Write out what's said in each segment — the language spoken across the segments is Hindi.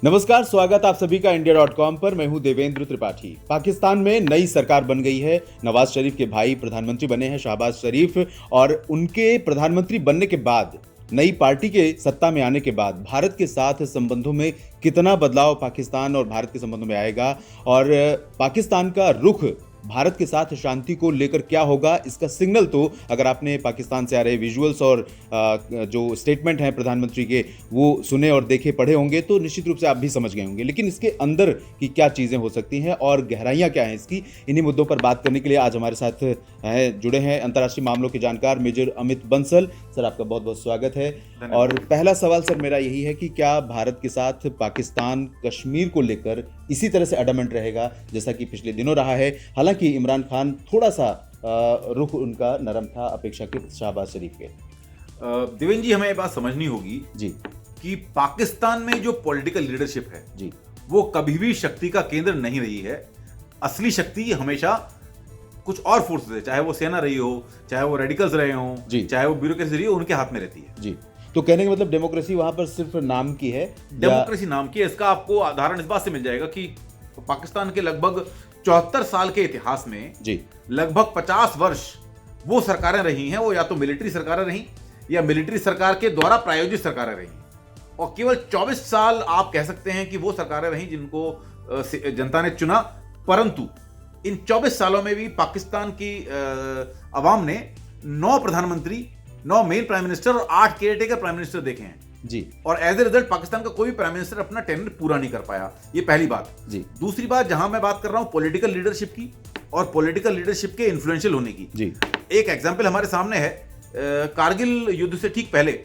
नमस्कार, स्वागत आप सभी का India.com पर। मैं हूं देवेंद्र त्रिपाठी। पाकिस्तान में नई सरकार बन गई है। नवाज शरीफ के भाई प्रधानमंत्री बने हैं, शहबाज शरीफ, और उनके प्रधानमंत्री बनने के बाद, नई पार्टी के सत्ता में आने के बाद भारत के साथ संबंधों में कितना बदलाव पाकिस्तान और भारत के संबंधों में आएगा, और पाकिस्तान का रुख भारत के साथ शांति को लेकर क्या होगा, इसका सिग्नल तो अगर आपने पाकिस्तान से आ रहे विजुअल्स और जो स्टेटमेंट हैं प्रधानमंत्री के वो सुने और देखे पढ़े होंगे तो निश्चित रूप से आप भी समझ गए होंगे। लेकिन इसके अंदर की क्या चीज़ें हो सकती हैं और गहराइयाँ क्या हैं इसकी, इन्हीं मुद्दों पर बात करने के लिए आज हमारे साथ जुड़े हैं अंतर्राष्ट्रीय मामलों के जानकार मेजर अमित बंसल। सर, आपका बहुत बहुत स्वागत है। और पहला सवाल सर मेरा यही है कि क्या भारत के साथ पाकिस्तान कश्मीर को लेकर इसी तरह से अडमेंट रहेगा जैसा कि पिछले दिनों रहा है? हालांकि इमरान खान थोड़ा सा रुख उनका नरम था अपेक्षाकृत शहबाज शरीफ के। देवेंद्र जी, हमें ये बात समझनी होगी जी कि पाकिस्तान में जो पॉलिटिकल लीडरशिप है जी, वो कभी भी शक्ति का केंद्र नहीं रही है। असली शक्ति हमेशा कुछ और फोर्सेस है, चाहे वो सेना रही हो, चाहे वो रेडिकल्स रहे हो, चाहे वो ब्यूरोक्रेसी रही हो, उनके हाथ में रहती है जी। तो कहने का मतलब डेमोक्रेसी वहां पर सिर्फ नाम की है? डेमोक्रेसी नाम की है। इसका आपको उदाहरण इस बात से मिल जाएगा कि पाकिस्तान के लगभग 74 साल के इतिहास में जी लगभग 50 वर्ष वो सरकारें रही हैं, वो या तो मिलिट्री सरकारें रही या मिलिट्री सरकार के द्वारा प्रायोजित सरकारें रही, और केवल 24 साल आप कह सकते हैं कि वो सरकारें रही जिनको जनता ने चुना। परंतु इन 24 सालों में भी पाकिस्तान की अवाम ने 9 प्रधानमंत्री, 9 मेन प्राइम मिनिस्टर और 8 केयरटेकर प्राइम मिनिस्टर देखे हैं जी। और एज ए रिजल्ट पाकिस्तान का कोई भी प्राइम मिनिस्टर अपना टेन्योर पूरा नहीं कर पाया। ये पहली बात जी। दूसरी बात, जहां मैं बात कर रहा हूं पॉलिटिकल लीडरशिप की और पॉलिटिकल लीडरशिप के इन्फ्लुएंशियल होने की जी, एक एग्जांपल हमारे सामने है। कारगिल युद्ध से ठीक पहले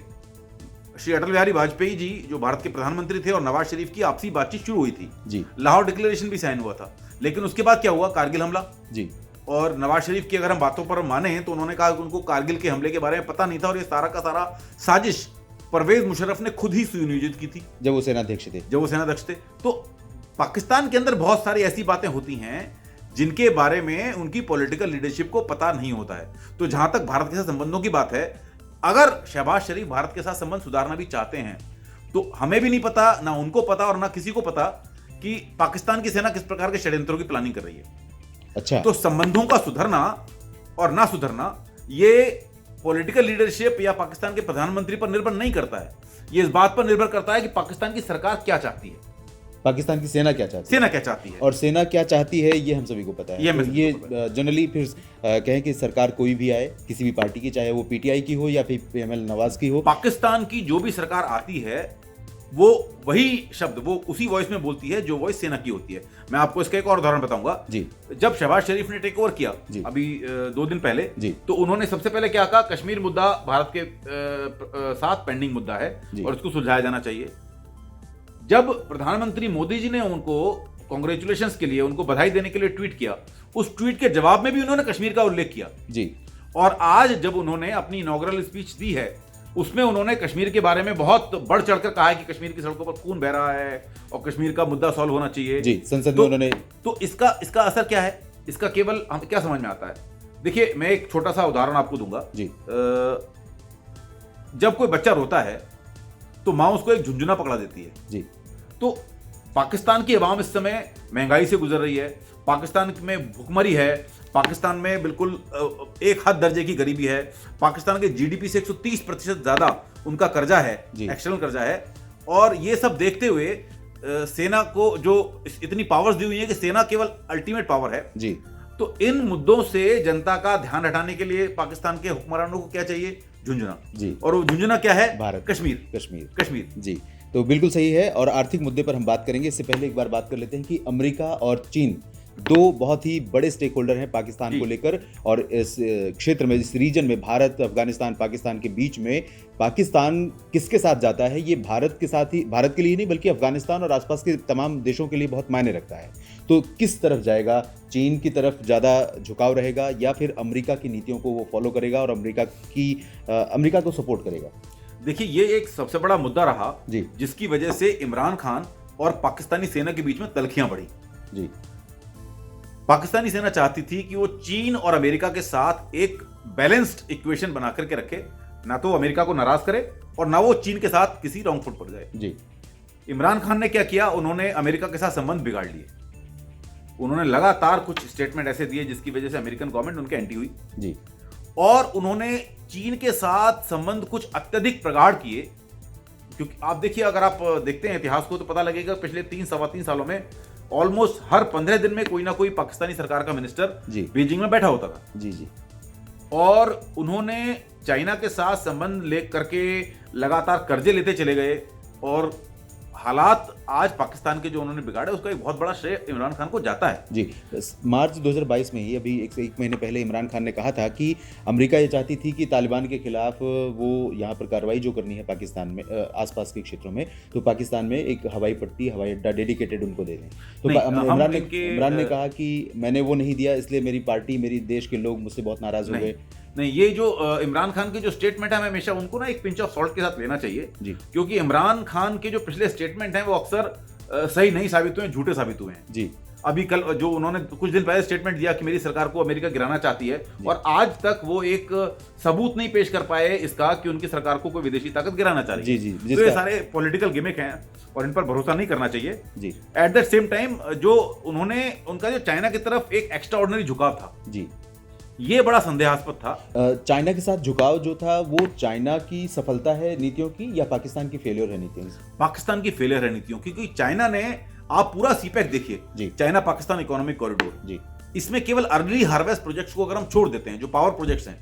श्री अटल बिहारी वाजपेयी जी जो भारत के प्रधानमंत्री थे और नवाज शरीफ की आपसी बातचीत शुरू हुई थी जी। लाहौर डिक्लेरेशन भी साइन हुआ था, लेकिन उसके बाद क्या हुआ? कारगिल हमला जी। और नवाज शरीफ की अगर हम बातों पर माने तो उन्होंने कहा कि उनको कारगिल के हमले के बारे में पता नहीं था, और ये सारा का सारा साजिश परवेज मुशर्रफ ने खुद ही सुनियोजित की थी जब वो सेनाध्यक्ष थे। तो पाकिस्तान के अंदर बहुत सारी ऐसी बातें होती हैं जिनके बारे में उनकी पॉलिटिकल लीडरशिप को पता नहीं होता है। तो जहां तक भारत के साथ संबंधों की बात है, अगर शहबाज शरीफ भारत के साथ संबंध सुधारना भी चाहते हैं तो हमें भी नहीं पता, ना उनको पता और ना किसी को पता कि पाकिस्तान की सेना किस प्रकार के षड्यंत्रों की प्लानिंग कर रही है। अच्छा, तो संबंधों का सुधरना और ना सुधरना ये पॉलिटिकल लीडरशिप या पाकिस्तान के प्रधानमंत्री पर निर्भर नहीं करता है। ये इस बात पर निर्भर करता है कि पाकिस्तान की सरकार क्या चाहती है, पाकिस्तान की सेना क्या चाहती है, और सेना क्या चाहती है ये हम सभी को पता है। ये जनरली फिर कहें कि सरकार कोई भी आए, किसी भी पार्टी की, चाहे वो पीटीआई की हो या फिर पीएमएल नवाज की हो, पाकिस्तान की जो भी सरकार आती है वो वही शब्द, वो उसी वॉइस में बोलती है जो वॉइस सेना की होती है। मैं आपको इसका एक और उदाहरण बताऊंगा जी। जब शहबाज शरीफ ने टेक ओवर किया अभी 2 दिन पहले जी, तो उन्होंने सबसे पहले क्या कहा? कश्मीर मुद्दा भारत के साथ पेंडिंग मुद्दा है और उसको सुलझाया जाना चाहिए। जब प्रधानमंत्री मोदी जी ने उनको कांग्रेचुलेशंस के लिए, उनको बधाई देने के लिए ट्वीट किया, उस ट्वीट के जवाब में भी उन्होंने कश्मीर का उल्लेख किया जी। और आज जब उन्होंने अपनी इनॉग्रल स्पीच दी है उसमें उन्होंने कश्मीर के बारे में बहुत बढ़ चढ़कर कहा है कि कश्मीर की सड़कों पर खून बह रहा है और कश्मीर का मुद्दा सॉल्व होना चाहिए जी। संसद में उन्होंने तो इसका असर क्या है? इसका केवल हम क्या समझ में आता है? देखिए, मैं एक छोटा सा उदाहरण आपको दूंगा जी। जब कोई बच्चा रोता है तो माँ उसको एक झुंझुना पकड़ा देती है जी। तो पाकिस्तान की अवाम इस समय महंगाई से गुजर रही है, पाकिस्तान में भुखमरी है, पाकिस्तान में बिल्कुल एक हद दर्जे की गरीबी है, पाकिस्तान के जीडीपी से 130% ज्यादा उनका कर्जा है, एक्सटर्नल कर्जा है। और ये सब देखते हुए सेना को जो इतनी पावर्स दी हुई है कि सेना केवल अल्टीमेट पावर है जी। तो इन मुद्दों से जनता का ध्यान हटाने के लिए पाकिस्तान के हुक्मरानों को क्या चाहिए? झुंझुना जी। और वो झुंझुना क्या है? भारत, कश्मीर जी। तो बिल्कुल सही है। और आर्थिक मुद्दे पर हम बात करेंगे, इससे पहले एक बार बात कर लेते हैं कि अमेरिका और चीन 2 बहुत ही बड़े स्टेक होल्डर हैं पाकिस्तान को लेकर, और इस क्षेत्र में, इस रीजन में, भारत, अफगानिस्तान, पाकिस्तान के बीच में पाकिस्तान किसके साथ जाता है ये भारत के साथ ही, भारत के लिए नहीं बल्कि अफगानिस्तान और आसपास के तमाम देशों के लिए बहुत मायने रखता है। तो किस तरफ जाएगा? चीन की तरफ ज़्यादा झुकाव रहेगा या फिर अमेरिका की नीतियों को वो फॉलो करेगा और अमेरिका को सपोर्ट करेगा? देखिए, ये एक सबसे बड़ा मुद्दा रहा जी, जिसकी वजह से इमरान खान और पाकिस्तानी सेना के बीच में तलखियां बढ़ी जी। पाकिस्तानी सेना चाहती थी कि वो चीन और अमेरिका के साथ एक बैलेंस्ड इक्वेशन बना करके रखे, ना तो अमेरिका को नाराज करे और ना वो चीन के साथ किसी रॉन्ग फुट पर जाए जी। इमरान खान ने क्या किया, उन्होंने अमेरिका के साथ संबंध बिगाड़ लिए। उन्होंने लगातार कुछ स्टेटमेंट ऐसे दिए जिसकी वजह से अमेरिकन गवर्नमेंट उनके एंटी हुई जी। और उन्होंने चीन के साथ संबंध कुछ अत्यधिक प्रगाढ़ किए। क्योंकि आप देखिए, अगर आप देखते हैं इतिहास को तो पता लगेगा पिछले 3-3.25 सालों में ऑलमोस्ट हर 15 दिन में कोई ना कोई पाकिस्तानी सरकार का मिनिस्टर बीजिंग में बैठा होता था। जी जी। और उन्होंने चाइना के साथ संबंध ले करके लगातार कर्जे लेते चले गए और हालात आज पाकिस्तान के जो उन्होंने बिगाड़े उसका एक बहुत बड़ा श्रेय इमरान खान को जाता है। जी, मार्च 2022 में ही, अभी एक महीने पहले इमरान खान ने कहा था कि अमेरिका ये चाहती थी कि तालिबान के खिलाफ वो यहाँ पर कार्रवाई जो करनी है पाकिस्तान में आसपास के क्षेत्रों में, तो पाकिस्तान में एक हवाई पट्टी, हवाई अड्डा डेडिकेटेड उनको दे दें। तो इमरान ने कहा कि मैंने वो नहीं दिया, इसलिए मेरी पार्टी, मेरी देश के लोग मुझसे बहुत नाराज हो गए। नहीं, ये जो इमरान खान के जो स्टेटमेंट है, हमें हमेशा उनको ना एक पिंच ऑफ सॉल्ट के साथ लेना चाहिए जी। क्योंकि इमरान खान के जो पिछले स्टेटमेंट हैं वो अक्सर सही नहीं साबित हुए, झूठे साबित हुए हैं जी। अभी कल जो उन्होंने कुछ दिन पहले स्टेटमेंट दिया कि मेरी सरकार को अमेरिका गिराना चाहती है और आज तक वो एक सबूत नहीं पेश कर पाए इसका कि उनकी सरकार को कोई विदेशी ताकत गिराना चाह रही है जी। तो ये सारे पॉलिटिकल गिमिक हैं और इन पर भरोसा नहीं करना चाहिए जी। एट द सेम टाइम जो उन्होंने, उनका जो चाइना की तरफ एक एक्स्ट्रा ऑर्डिनरी झुकाव था जी, ये बड़ा संदेहास्पद था। चाइना के साथ झुकाव जो था वो चाइना की सफलता है नीतियों की या पाकिस्तान की फेलियर है नीतियों की? पाकिस्तान की फेलियर है नीतियों, क्योंकि चाइना ने, आप पूरा सीपैक देखिए, चाइना पाकिस्तान इकोनॉमिक कॉरिडोर जी, इसमें केवल अर्ली हार्वेस्ट प्रोजेक्ट्स को अगर हम छोड़ देते हैं, जो पावर प्रोजेक्ट्स हैं,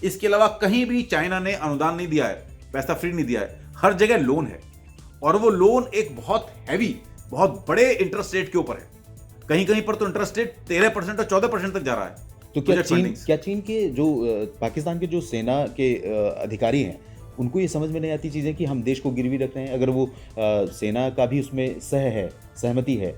इसके अलावा कहीं भी चाइना ने अनुदान नहीं दिया है, पैसा फ्री नहीं दिया है, हर जगह लोन है और वो लोन एक बहुत हैवी, बहुत बड़े इंटरेस्ट रेट के ऊपर है। कहीं कहीं पर तो इंटरेस्ट रेट 13% और 14% तक जा रहा है। तो क्या चीन के जो पाकिस्तान के जो सेना के अधिकारी हैं उनको ये समझ में नहीं आती चीज़ें कि हम देश को गिरवी रख रहे हैं? अगर वो सेना का भी उसमें सहमति है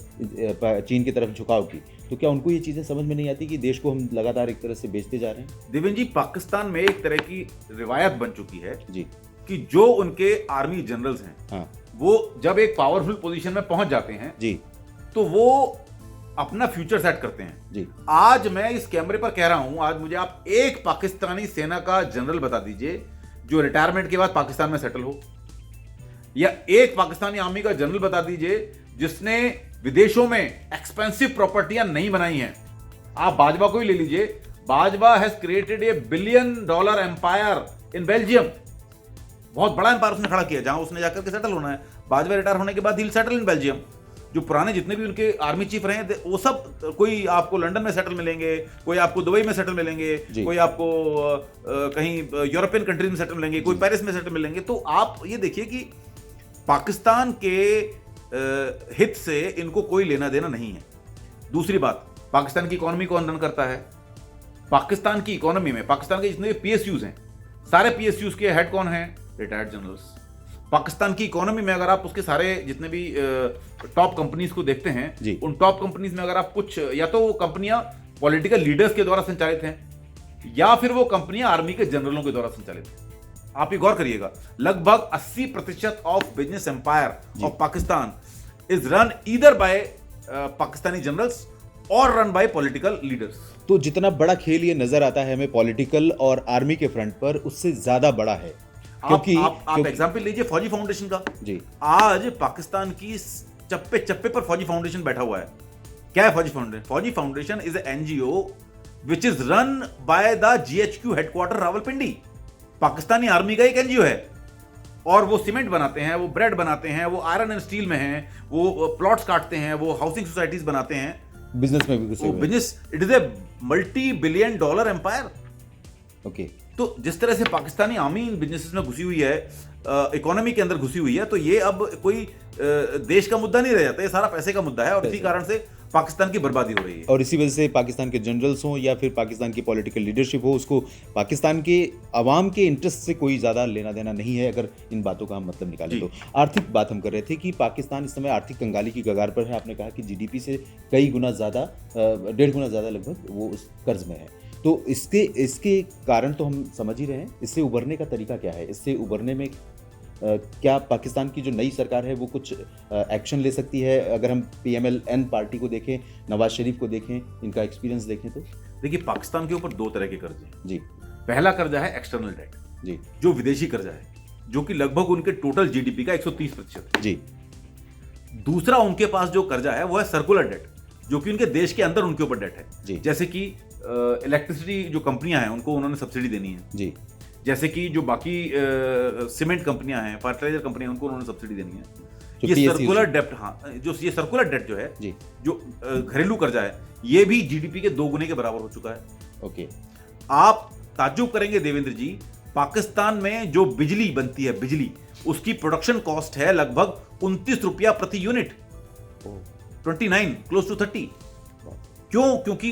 चीन की तरफ झुकाव की, तो क्या उनको ये चीज़ें समझ में नहीं आती कि देश को हम लगातार एक तरह से बेचते जा रहे हैं? देवेंद्र जी, पाकिस्तान में एक तरह की रिवायत बन चुकी है जी कि जो उनके आर्मी जनरल्स हैं, हाँ, वो जब एक पावरफुल पोजीशन में पहुंच जाते हैं जी, तो वो अपना फ्यूचर सेट करते हैं जी। आज मैं इस कैमरे पर कह रहा हूं, आज मुझे आप एक पाकिस्तानी सेना का जनरल बता दीजिए जो रिटायरमेंट के बाद पाकिस्तान में सेटल हो, या एक पाकिस्तानी आर्मी का जनरल बता दीजिए जिसने विदेशों में एक्सपेंसिव प्रॉपर्टियां नहीं बनाई हैं। आप बाजवा को ही ले लीजिए, Bajwa has created $1 billion empire in Belgium. बहुत बड़ा एम्पायर उसने खड़ा किया जहां उसने जाकर के सेटल होना है। बाजवा रिटायर होने के बाद ही सेटल इन बेल्जियम। जो पुराने जितने भी उनके आर्मी चीफ रहे हैं वो सब, कोई आपको लंदन में सेटल मिलेंगे, कोई आपको दुबई में सेटल मिलेंगे, कोई आपको कहीं यूरोपियन कंट्रीज में सेटल मिलेंगे, कोई पेरिस में सेटल मिलेंगे। तो आप ये देखिए कि पाकिस्तान के हित से इनको कोई लेना देना नहीं है। दूसरी बात, पाकिस्तान की इकोनॉमी कौन रन करता है? पाकिस्तान की इकोनॉमी में पाकिस्तान के जितने PSUs हैं, सारे PSUs के हेड कौन हैं? Retired generals. पाकिस्तान की इकोनॉमी में अगर आप उसके सारे जितने भी टॉप कंपनीज को देखते हैं, उन टॉप कंपनीज में अगर आप कुछ, या तो वो कंपनियां पॉलिटिकल लीडर्स के द्वारा संचालित हैं या फिर वो कंपनियां आर्मी के जनरलों के द्वारा संचालित हैं। आप ये गौर करिएगा, लगभग 80% of business empire of Pakistan is run either by Pakistani generals और रन बाय पॉलिटिकल लीडर्स। तो जितना बड़ा खेल ये नजर आता है हमें पॉलिटिकल और आर्मी के फ्रंट पर, उससे ज्यादा बड़ा है। क्योंकि आप एग्जांपल लीजिए फौजी फाउंडेशन का जी। आज पाकिस्तान की चप्पे चप्पे पर फौजी फाउंडेशन बैठा हुआ है। क्या है फौजी फाउंडेशन? फौजी foundation is a NGO which is run by the GHQ headquarter Rawalpindi. Pakistani army का एक NGO है और वो सीमेंट बनाते हैं, वो ब्रेड बनाते हैं, वो आयरन एंड स्टील में हैं, वो प्लॉट्स काटते हैं, वो हाउसिंग सोसाइटीज बनाते हैं, बिजनेस में भी घुसे। Business, it is a $multi-billion empire. Okay, तो जिस तरह से पाकिस्तानी आर्मी इन बिजनेसेस में घुसी हुई है, इकोनॉमी के अंदर घुसी हुई है, तो ये अब कोई देश का मुद्दा नहीं रह जाता, ये सारा पैसे का मुद्दा है और इसी कारण से पाकिस्तान की बर्बादी हो रही है। और इसी वजह से पाकिस्तान के जनरल्स हों या फिर पाकिस्तान की पॉलिटिकल लीडरशिप हो, उसको पाकिस्तान के अवाम के इंटरेस्ट से कोई ज़्यादा लेना देना नहीं है। अगर इन बातों का हम मतलब निकालें तो आर्थिक बात हम कर रहे थे कि पाकिस्तान इस समय आर्थिक कंगाली की कगार पर है। आपने कहा कि GDP से कई गुना ज़्यादा, 1.5 गुना ज़्यादा लगभग वो उस कर्ज में है। तो इसके कारण तो हम समझ ही रहे हैं, इससे उभरने का तरीका क्या है? इससे उभरने में क्या पाकिस्तान की जो नई सरकार है वो कुछ एक्शन ले सकती है? अगर हम PMLN पार्टी को देखें, नवाज शरीफ को देखें, इनका एक्सपीरियंस देखें तो देखिए, पाकिस्तान के ऊपर 2 तरह के कर्जे हैं जी। पहला कर्जा है एक्सटर्नल डेट जी, जो विदेशी कर्जा है, जो कि लगभग उनके टोटल GDP का 130% है जी। दूसरा उनके पास जो कर्जा है वो है सर्कुलर डेट, जो कि उनके देश के अंदर उनके ऊपर डेट है। जैसे कि इलेक्ट्रिसिटी जो कंपनियां हैं उनको उन्होंने सब्सिडी देनी है जी। जैसे कि जो बाकी सीमेंट कंपनियां हैं, फर्टिलाइजर कंपनियां, उनको उन्होंने सब्सिडी देनी है। ये सर्कुलर डेट, हाँ, जो ये सर्कुलर डेट जो है जी, जो घरेलू कर्जा है, ये भी जीडीपी के 2 गुने के बराबर हो चुका है। ओके, आप ताज्जुब करेंगे देवेंद्र जी, पाकिस्तान में जो बिजली बनती है, बिजली, उसकी प्रोडक्शन कॉस्ट है लगभग 29 रुपया प्रति यूनिट, 29 क्लोज टू 30। क्यों? क्योंकि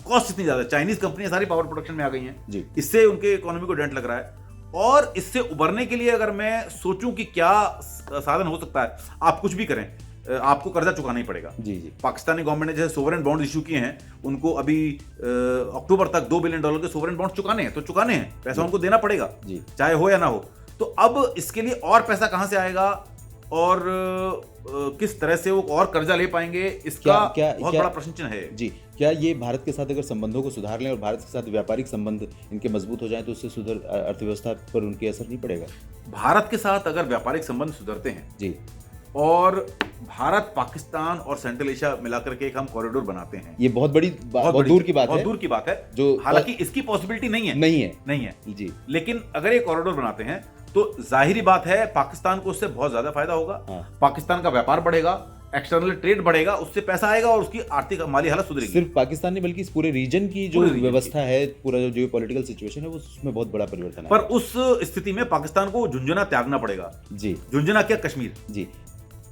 कॉस्ट इतनी ज्यादा। चाइनीज कंपनियां सारी पावर प्रोडक्शन में आ गई हैं, इससे उनके इकोनॉमी को डेंट लग रहा है। और इससे उबरने के लिए अगर मैं सोचूं कि क्या साधन हो सकता है, आप कुछ भी करें, आपको कर्जा चुकाना ही पड़ेगा। जी जी। पाकिस्तानी गवर्नमेंट ने जैसे सोवरेन बॉन्ड इशू किए हैं, उनको अभी अक्टूबर तक $2 बिलियन के सोवरेन बॉन्ड चुकाने हैं, तो चुकाने हैं, पैसा उनको देना पड़ेगा जी, चाहे हो या ना हो। तो अब इसके लिए और पैसा कहां से आएगा और किस तरह से वो और कर्जा ले पाएंगे, इसका बहुत बड़ा प्रश्न चिन्ह है जी। क्या ये भारत के साथ अगर संबंधों को सुधार लें और भारत के साथ व्यापारिक संबंध इनके मजबूत हो जाएं तो उससे सुधर अर्थव्यवस्था पर उनके असर नहीं पड़ेगा? भारत के साथ अगर व्यापारिक संबंध सुधरते हैं जी, और भारत, पाकिस्तान और सेंट्रल एशिया मिलाकर के एक हम कॉरिडोर बनाते हैं, ये बहुत बड़ी बहुत दूर की बात है, बहुत दूर की बात है, जो हालांकि इसकी पॉसिबिलिटी नहीं है जी। लेकिन अगर ये कॉरिडोर बनाते हैं तो जाहिरी बात है पाकिस्तान को उससे बहुत ज्यादा फायदा होगा। पाकिस्तान का व्यापार बढ़ेगा, एक्सटर्नल ट्रेड बढ़ेगा, उससे पैसा आएगा और उसकी आर्थिक माली हालत सुधरेगी। सिर्फ पाकिस्तान नहीं बल्कि इस पूरे रीजन की जो व्यवस्था है, पूरा जो जियोपॉलिटिकल सिचुएशन है, वो उसमें बहुत बड़ा परिवर्तन है। पर उस स्थिति में पाकिस्तान को झुंझुना त्यागना पड़ेगा जी। झुंझुना क्या? कश्मीर जी।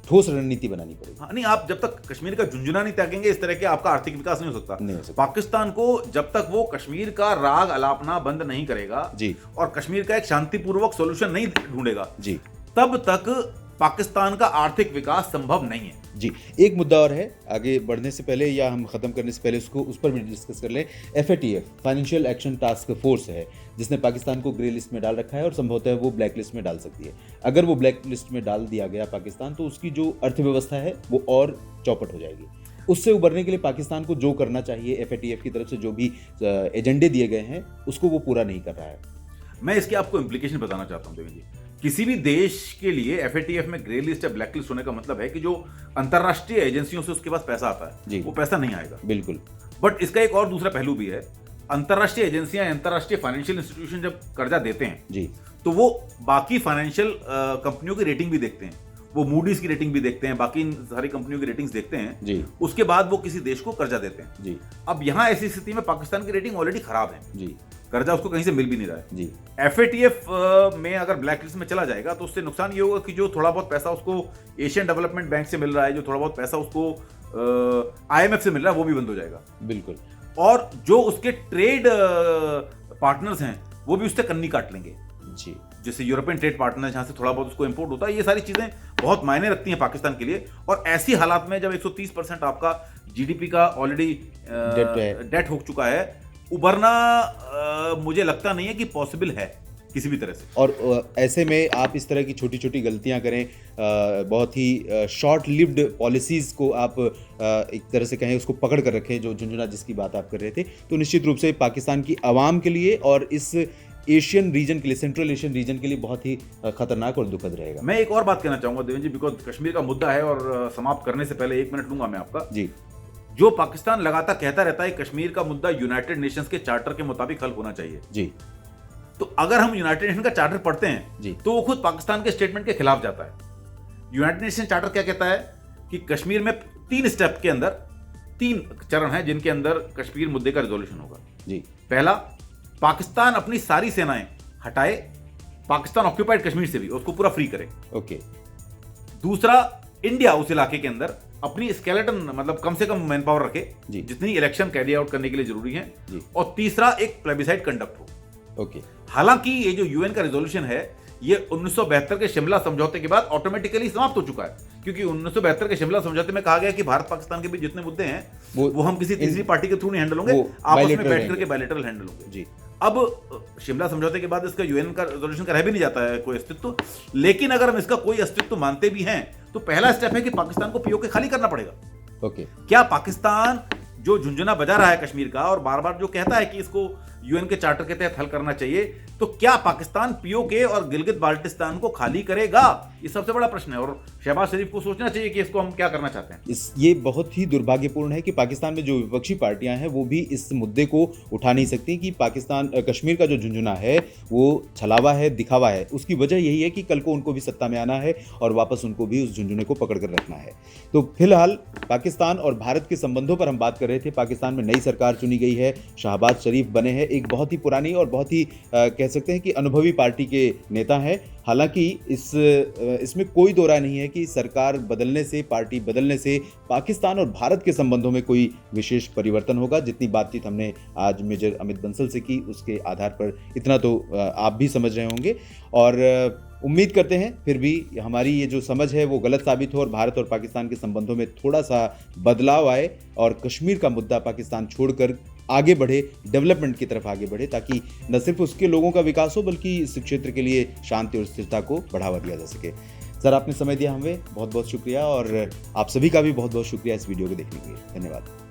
ठोस रणनीति बनानी पड़ेगी। हाँ, नहीं, आप जब तक कश्मीर का झुंझुना नहीं त्यागेंगे, इस तरह के आपका आर्थिक विकास नहीं हो सकता। पाकिस्तान को जब तक वो कश्मीर का राग अलापना बंद नहीं करेगा जी, और कश्मीर का एक शांतिपूर्वक सॉल्यूशन नहीं ढूंढेगा जी, तब तक पाकिस्तान का आर्थिक विकास संभव नहीं है जी। एक मुद्दा और है, आगे बढ़ने से पहले या हम खत्म करने से पहले उस पर भी डिस्कस कर लें। FATF financial action task force है, जिसने पाकिस्तान को ग्रे लिस्ट में डाल रखा है और संभवतः वो ब्लैक लिस्ट में डाल सकती है। अगर वो ब्लैक लिस्ट में डाल दिया गया पाकिस्तान, तो उसकी जो अर्थव्यवस्था है वो और चौपट हो जाएगी। उससे उबरने के लिए पाकिस्तान को जो करना चाहिए, FATF की तरफ से जो भी एजेंडे दिए गए हैं, उसको वो पूरा नहीं कर रहा है। मैं इसके आपको इम्प्लीकेशन बताना चाहता हूँ देवेंद्र जी। किसी भी देश के लिए FATF में ग्रे लिस्ट या ब्लैक लिस्ट होने का मतलब है कि जो अंतरराष्ट्रीय एजेंसियों से उसके पास पैसा आता है, वो पैसा नहीं आएगा। बिल्कुल। बट इसका एक और दूसरा पहलू भी है। अंतरराष्ट्रीय एजेंसियां, अंतरराष्ट्रीय फाइनेंशियल इंस्टीट्यूशन जब कर्जा देते हैं जी, तो वो बाकी फाइनेंशियल कंपनियों की रेटिंग भी देखते हैं, वो मूडीज की रेटिंग भी देखते हैं, बाकी सारी कंपनियों की रेटिंग्स देखते हैं जी। उसके बाद वो किसी देश को कर्जा देते हैं जी। अब यहाँ ऐसी स्थिति में पाकिस्तान की रेटिंग ऑलरेडी खराब है जी, कर्जा उसको कहीं से मिल भी नहीं रहा है जी। FATF में अगर ब्लैक लिस्ट में चला जाएगा तो उससे नुकसान ये होगा कि जो थोड़ा बहुत पैसा उसको एशियन डेवलपमेंट बैंक से मिल रहा है, जो थोड़ा बहुत पैसा उसको IMF से मिल रहा है, वो भी बंद हो जाएगा। बिल्कुल। और जो उसके ट्रेड पार्टनर्स हैं वो भी उससे कन्नी काट लेंगे जी, जैसे यूरोपियन ट्रेड पार्टनर, जहां से थोड़ा बहुत उसको इंपोर्ट होता है। ये सारी चीजें बहुत मायने रखती हैं पाकिस्तान के लिए। और ऐसी हालात में जब 130% आपका GDP का ऑलरेडी डेट हो चुका है, उबरना मुझे लगता नहीं है कि पॉसिबल है किसी भी तरह से। और ऐसे में आप इस तरह की छोटी छोटी गलतियां करें, बहुत ही शॉर्ट लिव्ड पॉलिसीज को आप एक तरह से कहें उसको पकड़ कर रखें, जो झुंझुना जिसकी बात आप कर रहे थे, तो निश्चित रूप से पाकिस्तान की आवाम के लिए और इस एशियन रीजन के लिए, सेंट्रल एशियन रीजन के लिए बहुत ही खतरनाक और दुखद रहेगा। मैं एक और बात कहना चाहूंगा देवेंद्र जी, बिकॉज कश्मीर का मुद्दा है और समाप्त करने से पहले 1 मिनट लूंगा मैं आपका जी। जो पाकिस्तान लगातार कहता रहता है कश्मीर का मुद्दा यूनाइटेड नेशंस के चार्टर के मुताबिक हल होना चाहिए जी, तो अगर हम यूनाइटेड नेशन का चार्टर पढ़ते हैं जी, तो वो खुद पाकिस्तान के स्टेटमेंट के खिलाफ जाता है। यूनाइटेड नेशन चार्टर क्या कहता है कि कश्मीर में 3 स्टेप के अंदर 3 चरण हैं जिनके अंदर कश्मीर मुद्दे का रिजोल्यूशन होगा जी। पहला, पाकिस्तान अपनी सारी सेनाएं हटाए, पाकिस्तान ऑक्यूपाइड कश्मीर से भी उसको पूरा फ्री करे। ओके। दूसरा, इंडिया उस इलाके के अंदर अपनी स्केलेटन, मतलब कम से कम मैन पावर रखे जितनी इलेक्शन कैरी आउट करने के लिए जरूरी है। और तीसरा, एक प्लेबिसाइड कंडक्ट हो। ओके। हालांकि ये जो UN का रेजोल्यूशन है, ये 1972 के शिमला समझौते के बाद ऑटोमेटिकली समाप्त हो चुका है, क्योंकि 1972 के शिमला समझौते में कहा गया कि भारत पाकिस्तान के बीच जितने मुद्दे हैं वो हम किसी तीसरी पार्टी के थ्रू नहीं हैंडल होंगे, आपस में बैठ करके बायलैटरल हैंडल होंगे जी। अब शिमला समझौते के बाद इसका UN का रेजोल्यूशन का रह भी नहीं जाता है कोई अस्तित्व, लेकिन अगर हम इसका कोई अस्तित्व मानते भी हैं तो पहला स्टेप है कि पाकिस्तान को POK खाली करना पड़ेगा। ओके। क्या पाकिस्तान जो झुंझुना बजा रहा है कश्मीर का और बार बार जो कहता है कि इसको यूएन के चार्टर के तहत हल करना चाहिए, तो क्या पाकिस्तान पीओके और गिलगित बाल्टिस्तान को खाली करेगा? ये सबसे बड़ा प्रश्न है और शहबाज शरीफ को सोचना चाहिए कि इसको हम क्या करना चाहते हैं। ये बहुत ही दुर्भाग्यपूर्ण है कि पाकिस्तान में जो विपक्षी पार्टियां हैं वो भी इस मुद्दे को उठा नहीं सकती कि पाकिस्तान कश्मीर का जो झुंझुना है वो छलावा है, दिखावा है। उसकी वजह यही है कि कल को उनको भी सत्ता में आना है और वापस उनको भी उस झुंझुने को पकड़ कर रखना है। तो फिलहाल पाकिस्तान और भारत के संबंधों पर हम बात कर रहे थे। पाकिस्तान में नई सरकार चुनी गई है, शहबाज शरीफ बने हैं, एक बहुत ही पुरानी और बहुत ही कह सकते हैं कि अनुभवी पार्टी के नेता हैं। हालांकि इसमें कोई दो राय नहीं है कि सरकार बदलने से, पार्टी बदलने से पाकिस्तान और भारत के संबंधों में कोई विशेष परिवर्तन होगा। जितनी बातचीत हमने आज मेजर अमित बंसल से की उसके आधार पर इतना तो आप भी समझ रहे होंगे और उम्मीद करते हैं फिर भी हमारी ये जो समझ है वो गलत साबित हो और भारत और पाकिस्तान के संबंधों में थोड़ा सा बदलाव आए और कश्मीर का मुद्दा पाकिस्तान छोड़कर आगे बढ़े, डेवलपमेंट की तरफ आगे बढ़े, ताकि न सिर्फ उसके लोगों का विकास हो बल्कि इस क्षेत्र के लिए शांति और स्थिरता को बढ़ावा दिया जा सके। सर, आपने समय दिया हमें, बहुत बहुत शुक्रिया और आप सभी का भी बहुत बहुत शुक्रिया इस वीडियो को देखने के लिए। धन्यवाद।